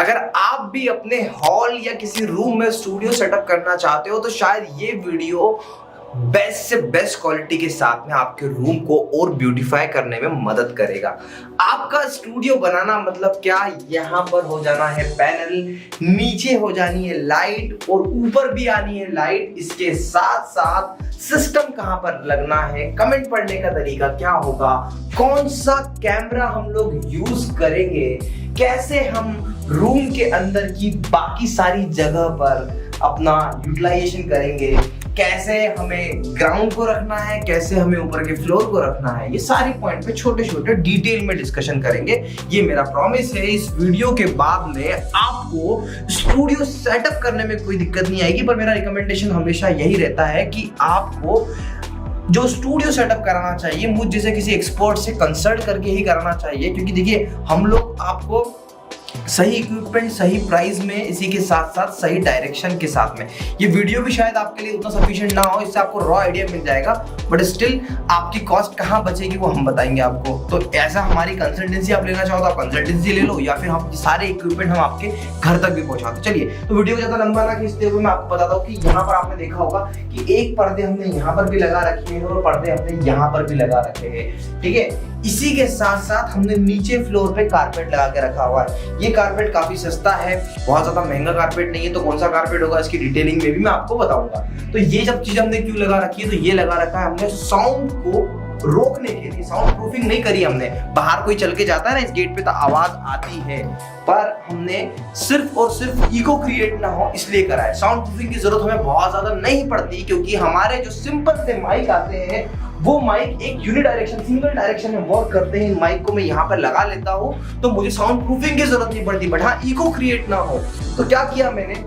अगर आप भी अपने हॉल या किसी रूम में स्टूडियो सेटअप करना चाहते हो तो शायद ये वीडियो बेस्ट से बेस्ट क्वालिटी के साथ में आपके रूम को और ब्यूटीफाई करने में मदद करेगा। आपका स्टूडियो बनाना मतलब क्या, यहाँ पर हो जाना है पैनल, नीचे हो जानी है लाइट और ऊपर भी आनी है लाइट। इसके साथ साथ सिस्टम कहां पर लगना है, कमेंट पढ़ने का तरीका क्या होगा, कौन सा कैमरा हम लोग यूज करेंगे, कैसे हम रूम के अंदर की बाकी सारी जगह पर अपना यूटिलाइजेशन करेंगे, कैसे हमें ग्राउंड को रखना है, कैसे हमें ऊपर के फ्लोर को रखना है, ये सारी पॉइंट पे छोटे छोटे डिटेल में डिस्कशन करेंगे। ये मेरा प्रॉमिस है। इस वीडियो के बाद में आपको स्टूडियो सेटअप करने में कोई दिक्कत नहीं आएगी, पर मेरा रिकमेंडेशन हमेशा यही रहता है कि आपको जो स्टूडियो सेटअप कराना चाहिए मुझ जैसे किसी एक्सपर्ट से कंसल्ट करके ही कराना चाहिए, क्योंकि देखिए हम लोग आपको सही इक्विपमेंट सही प्राइस में, इसी के साथ साथ सही डायरेक्शन के साथ में, ये वीडियो भी शायद आपके लिए उतना सफिशिएंट ना हो, इससे आपको रॉ आइडिया मिल जाएगा, बट स्टिल आपकी कॉस्ट कहाँ बचेगी वो हम बताएंगे आपको। तो ऐसा हमारी कंसल्टेंसी आप लेना चाहो तो आप कंसल्टेंसी ले लो, या फिर हम सारे इक्विपमेंट हम आपके घर तक भी पहुंचाते। चलिए तो वीडियो को ज्यादा लंबा ना खींचते हुए मैं आपको बताता हूँ कि यहाँ पर आपने देखा होगा कि एक पर्दे हमने यहाँ पर भी लगा रखे हैं और पर्दे हमने यहाँ पर भी लगा रखे हैं, ठीक है। इसी के साथ साथ हमने नीचे फ्लोर पे कारपेट लगा के रखा हुआ है। ये कारपेट काफी सस्ता है, बहुत ज्यादा महंगा कारपेट नहीं है। तो कौन सा कारपेट होगा इसकी डिटेलिंग में भी मैं आपको बताऊंगा। तो ये सब चीज हमने क्यों लगा रखी है, तो ये लगा रखा है हमने साउंड को रोकने के लिए। साउंड प्रूफिंग नहीं करी हमने, बाहर कोई चल के जाता है ना इस गेट पे तो आवाज आती है, पर हमने सिर्फ और सिर्फ इको क्रिएट ना हो इसलिए करा है। साउंड प्रूफिंग की जरूरत हमें बहुत ज्यादा नहीं पड़ती, क्योंकि हमारे जो सिंपल से माइक आते हैं वो माइक एक यूनिडायरेक्शन सिंगल डायरेक्शन में वर्क करते हैं। माइक को मैं यहाँ पर लगा लेता हूँ तो मुझे साउंड प्रूफिंग की जरूरत नहीं पड़ती, बट हाँ इको क्रिएट ना हो। तो क्या किया मैंने,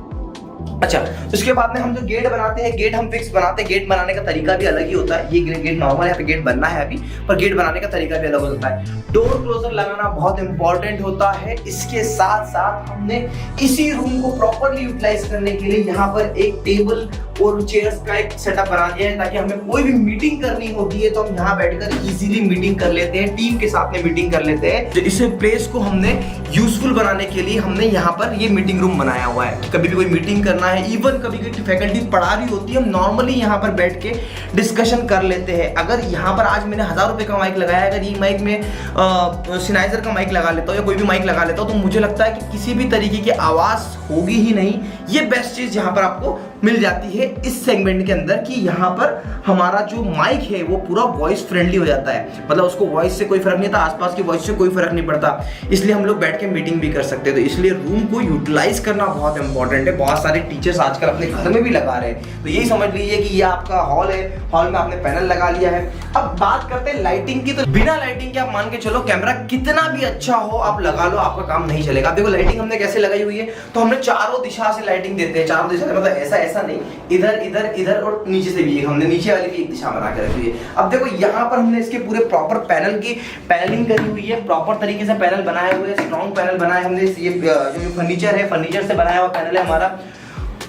अच्छा उसके बाद में हम जो गेट बनाते हैं, गेट हम फिक्स बनाते हैं। गेट बनाने का तरीका भी अलग ही होता है। ये गेट नॉर्मल यहाँ पे गेट बनना है अभी, पर गेट बनाने का तरीका भी अलग होता है। डोर क्लोजर लगाना बहुत इंपॉर्टेंट होता है। इसके साथ साथ हमने इसी रूम को प्रॉपर्ली यूटिलाइज करने के लिए यहाँ पर एक टेबल और चेयर्स का एक सेटअप बना दिया है, ताकि हमें कोई भी मीटिंग करनी होती है तो हम यहाँ बैठकर इजीली मीटिंग कर लेते हैं, टीम के साथ में मीटिंग कर लेते हैं। तो इस प्लेस को हमने यूजफुल बनाने के लिए हमने यहाँ पर ये मीटिंग रूम बनाया हुआ है। कभी भी कोई मीटिंग करना है, इवन कभी कभी फैकल्टी पढ़ा रही होती है, हम नॉर्मली यहाँ पर बैठ के डिस्कशन कर लेते हैं। अगर यहाँ पर आज मैंने 1000 रुपए का माइक लगाया, अगर ये माइक में सिनाइजर का माइक लगा लेता हूँ या कोई भी माइक लगा लेता हूँ, तो मुझे लगता है कि किसी भी तरीके की आवाज होगी ही नहीं। ये बेस्ट चीज यहाँ पर आपको मिल जाती है इस सेगमेंट के अंदर, कि यहाँ पर हमारा जो माइक है वो पूरा वॉइस फ्रेंडली हो जाता है। मतलब उसको वॉइस से कोई फर्क नहीं था, आसपास की वॉइस से कोई फर्क नहीं पड़ता, इसलिए हम लोग बैठ के मीटिंग भी कर सकते हैं। तो इसलिए रूम को यूटिलाइज करना बहुत इंपॉर्टेंट है। बहुत सारे टीचर्स आजकल अपने घर में भी लगा रहे हैं। तो यही समझ लीजिए कि ये आपका हॉल है, हॉल में आपने पैनल लगा लिया है। अब बात करते हैं लाइटिंग की। तो बिना लाइटिंग के आप मान के चलो कैमरा कितना भी अच्छा हो आप लगा लो, आपका काम नहीं चलेगा। देखो लाइटिंग हमने कैसे लगाई हुई है, तो हमने चारों दिशा से लाइटिंग देते हैं। चारों दिशा से मतलब ऐसा नहीं, इधर इधर इधर और नीचे से भी, हमने नीचे वाली भी एक दिशा बना के रखी है। अब देखो यहाँ पर हमने इसके पूरे प्रॉपर पैनल की पैनलिंग करी हुई है, प्रॉपर तरीके से पैनल बनाए हुए हैं, स्ट्रॉन्ग पैनल बनाए हमने। ये जो फर्नीचर है, फर्नीचर से बनाया हुआ पैनल है हमारा।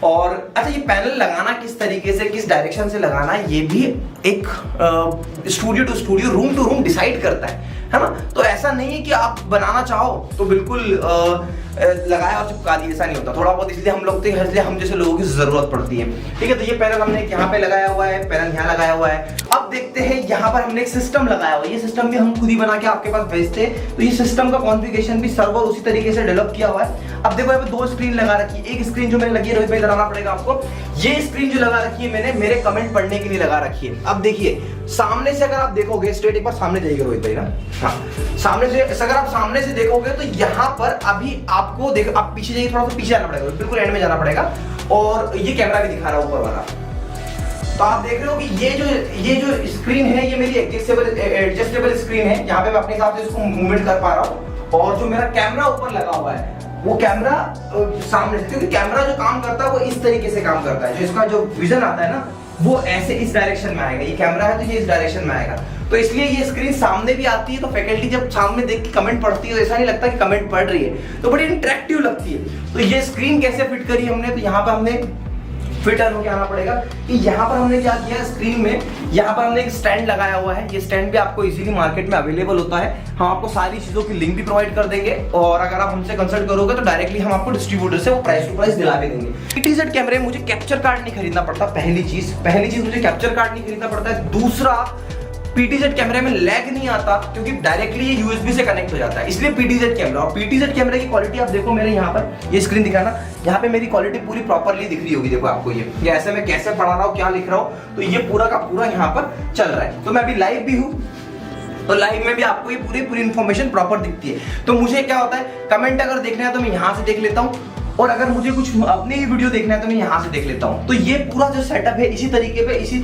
और अच्छा ये पैनल लगाना किस तरीके से, किस डायरेक्शन से लगाना है, ये भी एक studio to studio, room to room decide करता है ना। तो ऐसा नहीं है कि आप बनाना चाहो तो बिल्कुल लगाया और चिपका दिए, ऐसा नहीं होता। थोड़ा बहुत इसलिए हम लोग थे, इसलिए हम जैसे लोगों की जरूरत पड़ती है, ठीक है। तो ये पैनल हमने यहाँ पे लगाया हुआ है, पैनल यहाँ लगाया हुआ है। अब देखते हैं यहाँ पर हमने एक सिस्टम लगाया हुआ है। ये सिस्टम भी हम खुद ही बना के आपके पास भेजते हैं। तो ये सिस्टम का कॉन्फ़िगरेशन भी सर्वर उसी तरीके से डेवलप किया हुआ है। अब देखो यहाँ पे 2 स्क्रीन लगा रखी है। एक स्क्रीन जो मैंने लगी है, रोहित भाई लगाना पड़ेगा आपको। ये स्क्रीन जो लगा रखी है मैंने मेरे कमेंट पढ़ने के लिए लगा रखी है। अब देखिए सामने से अगर आप देखोगे, स्ट्रेट एक बार सामने जाइएगा रोहित भाई ना, हाँ सामने से अगर आप सामने से देखोगे तो यहाँ पर अभी आपको देखो, आप पीछे जाइए, थोड़ा सा पीछे जाना पड़ेगा, बिल्कुल एंड में जाना पड़ेगा। और ये कैमरा भी दिखा रहा है ऊपर वाला। तो आप देख रहे हो कि ये जो स्क्रीन है ये मेरी एडजस्टेबल स्क्रीन है। यहाँ पे मैं अपने हिसाब से इसको मूवमेंट कर पा रहा हूँ। और जो मेरा कैमरा ऊपर लगा हुआ है वो कैमरा सामने से, क्योंकि कैमरा जो काम करता है वो इस तरीके से काम करता है। जो इसका जो विजन आता है ना वो ऐसे इस डायरेक्शन में आएगा। ये कैमरा है तो ये इस डायरेक्शन में आएगा। तो इसलिए ये स्क्रीन सामने भी आती है, तो फैकल्टी जब सामने देख के कमेंट पढ़ती है तो ऐसा नहीं लगता कि कमेंट पढ़ रही है, तो बड़ी इंटरेक्टिव लगती है। तो ये स्क्रीन कैसे फिट करी हमने, तो यहाँ पे हमने फिर टर्न होकर आना पड़ेगा कि यहाँ पर हमने क्या किया, स्क्रीन में यहाँ पर हमने एक स्टैंड लगाया हुआ है। ये स्टैंड भी आपको इजीली मार्केट में अवेलेबल होता है। हम आपको सारी चीजों की लिंक भी प्रोवाइड कर देंगे और अगर आप हमसे कंसल्ट करोगे तो डायरेक्टली हम आपको डिस्ट्रीब्यूटर से वो प्राइस टू प्राइस दिला भी देंगे। PTZ कैमरे में मुझे कैप्चर कार्ड नहीं खरीदना पड़ता। पहली चीज मुझे कैप्चर कार्ड नहीं खरीदना पड़ता है। दूसरा, PTZ कैमरे में लैग नहीं आता क्योंकि डायरेक्टली ये USB से कनेक्ट हो जाता है, इसलिए PTZ कैमरा। और PTZ कैमरे की क्वालिटी आप देखो, मेरे यहाँ पर ये स्क्रीन दिखाना, यहाँ पे मेरी क्वालिटी पूरी प्रॉपरली दिख रही होगी। देखो आपको ये ऐसे मैं कैसे पढ़ा रहा हूँ, क्या लिख रहा हूँ, तो ये पूरा का पूरा यहाँ पर चल रहा है। तो मैं अभी लाइव भी हूँ, तो लाइव में भी आपको ये पूरी इंफॉर्मेशन प्रॉपर दिखती है। तो मुझे क्या होता है, कमेंट अगर देखना है तो मैं यहाँ से देख लेता हूँ, और अगर मुझे कुछ अपनी ही वीडियो देखना है तो मैं यहाँ से देख लेता हूँ। तो ये पूरा जो सेटअप है इसी तरीके पे, इसी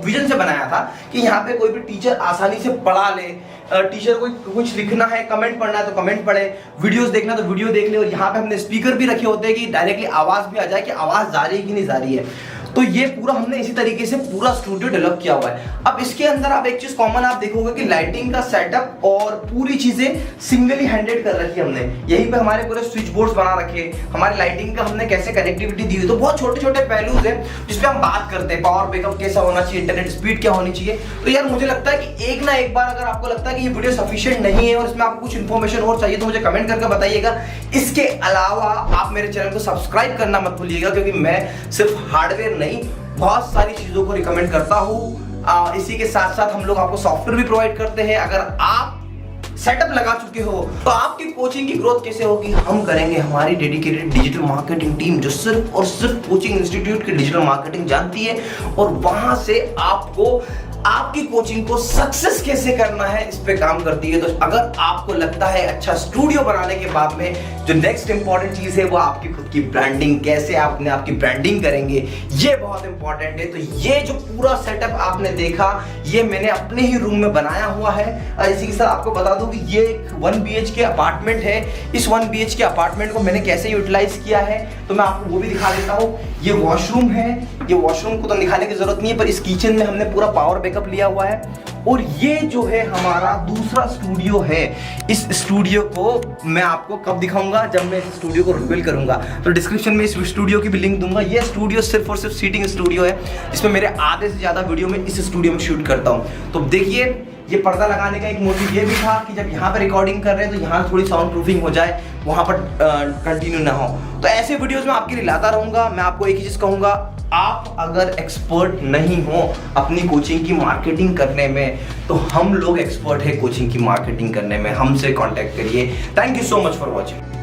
विजन से बनाया था कि यहाँ पे कोई भी टीचर आसानी से पढ़ा ले। टीचर को कुछ लिखना है, कमेंट पढ़ना है तो कमेंट पढ़े, वीडियोस देखना तो वीडियो देख ले। और यहाँ पे हमने स्पीकर भी रखे होते हैं कि डायरेक्टली आवाज भी आ जाए कि आवाज जा रही है कि नहीं जा रही है। तो ये पूरा हमने इसी तरीके से पूरा स्टूडियो डेवलप किया हुआ है। अब इसके अंदर आप एक चीज कॉमन आप देखोगे कि लाइटिंग का सेटअप और पूरी चीजें सिंगली हैंडेड कर रखी है हमने। यहीं पे हमारे पूरे स्विच बोर्ड्स बना रखे, हमारी लाइटिंग का हमने कैसे कनेक्टिविटी दी हुई। तो बहुत छोटे छोटे पहलूज है जिसपे हम बात करते हैं। पावर बैकअप कैसा होना चाहिए, इंटरनेट स्पीड क्या होनी चाहिए। तो यार मुझे लगता है कि एक ना एक बार अगर आपको लगता है कि ये वीडियो सफिशिएंट नहीं है और इसमें आपको कुछ इन्फॉर्मेशन और चाहिए तो मुझे कमेंट करके बताइएगा। इसके अलावा आप मेरे चैनल को सब्सक्राइब करना मत भूलिएगा, क्योंकि मैं सिर्फ हार्डवेयर नहीं बहुत सारी चीजों को रिकमेंड करता हूं। इसी के साथ साथ हम लोग आपको सॉफ्टवेयर भी प्रोवाइड करते हैं। अगर आप सेटअप लगा चुके हो तो आपकी कोचिंग की ग्रोथ कैसे होगी, हम करेंगे। हमारी डेडिकेटेड डिजिटल मार्केटिंग टीम जो सिर्फ और सिर्फ कोचिंग इंस्टीट्यूट की डिजिटल मार्केटिंग जानती है, और वहां से आपको आपकी कोचिंग को सक्सेस कैसे करना है इस पे काम करती है। तो अगर आपको लगता है अच्छा स्टूडियो बनाने के बाद में जो नेक्स्ट इंपॉर्टेंट चीज है वो आपकी खुद की ब्रांडिंग, कैसे आपने आपकी ब्रांडिंग करेंगे, ये बहुत इंपॉर्टेंट है। तो ये जो पूरा सेटअप आपने देखा ये मैंने अपने ही रूम में बनाया हुआ है। और इसी के साथ आपको बता दूं कि ये एक 1 BHK अपार्टमेंट है। इस 1 BHK अपार्टमेंट को मैंने कैसे यूटिलाइज किया है तो मैं आपको वो भी दिखा देता हूँ। ये वॉशरूम है, ये वॉशरूम को तो दिखाने की जरूरत नहीं है, पर इस किचन में हमने पूरा पावर बैकअप लिया हुआ है। और ये जो है हमारा दूसरा स्टूडियो है। इस स्टूडियो को मैं आपको कब दिखाऊंगा, जब मैं इस स्टूडियो को रिवील करूंगा। तो डिस्क्रिप्शन में इस स्टूडियो की भी लिंक दूंगा। ये स्टूडियो सिर्फ और सिर्फ सीटिंग स्टूडियो है, इसमें मेरे आधे से ज्यादा वीडियो में इस स्टूडियो में शूट करता हूँ। तो देखिए, ये पर्दा लगाने का एक मोटिव ये भी था कि जब यहाँ पर रिकॉर्डिंग कर रहे हैं तो यहाँ थोड़ी साउंड प्रूफिंग हो जाए, वहाँ पर कंटिन्यू ना हो। तो ऐसे वीडियोस में आपके लिए लाता रहूंगा। मैं आपको एक ही चीज कहूंगा, आप अगर एक्सपर्ट नहीं हो अपनी कोचिंग की मार्केटिंग करने में तो हम लोग एक्सपर्ट है कोचिंग की मार्केटिंग करने में, हमसे कांटेक्ट करिए। Thank you so much for watching.